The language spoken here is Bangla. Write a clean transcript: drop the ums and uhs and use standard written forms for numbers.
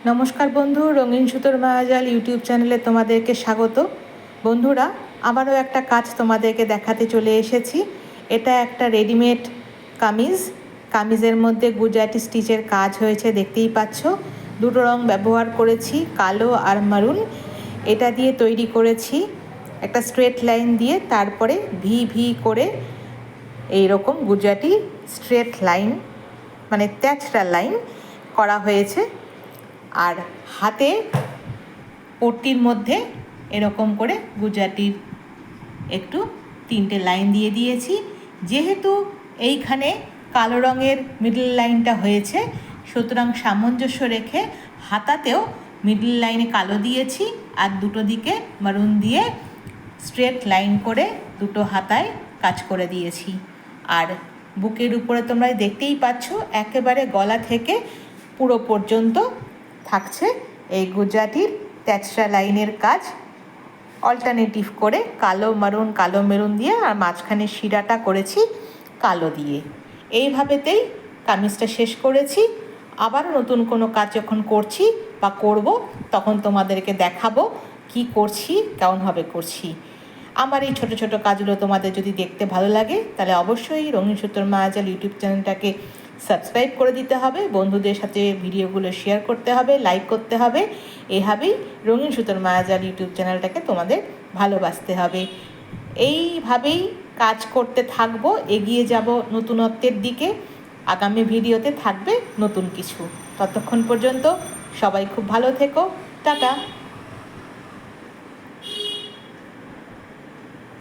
নমস্কার বন্ধু, রঙিন সুতোর মায়াজাল ইউটিউব চ্যানেলে তোমাদেরকে স্বাগত। বন্ধুরা, আবারও একটা কাজ তোমাদেরকে দেখাতে চলে এসেছি। এটা একটা রেডিমেড কামিজের মধ্যে গুজরাটি স্টিচের কাজ হয়েছে, দেখতেই পাচ্ছ। দুটো রং ব্যবহার করেছি, কালো আর মারুন। এটা দিয়ে তৈরি করেছি একটা স্ট্রেট লাইন দিয়ে, তারপরে ভি ভি করে এইরকম গুজরাটি স্ট্রেট লাইন মানে তেচরা লাইন করা হয়েছে। আর হাতে পট্টির মধ্যে এরকম করে গুজরাটির একটু 3টে লাইন দিয়ে দিয়েছি। যেহেতু এইখানে কালো রঙের মিডল লাইনটা হয়েছে, সুতরাং সামঞ্জস্য রেখে হাতাতেও মিডল লাইনে কালো দিয়েছি আর দুটো দিকে মারুন দিয়ে স্ট্রেট লাইন করে দুটো হাতায় কাজ করে দিয়েছি। আর বুকের উপরে তোমরা দেখতেই পাচ্ছ, একেবারে গলা থেকে পুরো পর্যন্ত থাকছে এই গুজরাটির তেচরা লাইনের কাজ, অল্টারনেটিভ করে কালো মেরুন দিয়ে, আর মাঝখানে শিরাটা করেছি কালো দিয়ে। এইভাবেতেই কামিজটা শেষ করেছি। আবার নতুন কোনো কাজ যখন করছি বা করব, তখন তোমাদেরকে দেখাবো কি করছি, কেমনভাবে করছি। আমার এই ছোট ছোট কাজগুলো তোমাদের যদি দেখতে ভালো লাগে, তাহলে অবশ্যই রঙিন সুতোর মায়াজাল ইউটিউব চ্যানেলটাকে সাবস্ক্রাইব করে দিতে হবে, বন্ধুদের সাথে ভিডিওগুলো শেয়ার করতে হবে, লাইক করতে হবে। এভাবেই রঙিন সুতোর মায়াজাল ইউটিউব চ্যানেলটাকে তোমাদের ভালোবাসতে হবে। এইভাবেই কাজ করতে থাকবো, এগিয়ে যাব নতুনত্বের দিকে। আগামী ভিডিওতে থাকবে নতুন কিছু। ততক্ষণ পর্যন্ত সবাই খুব ভালো থেকো। টাটা।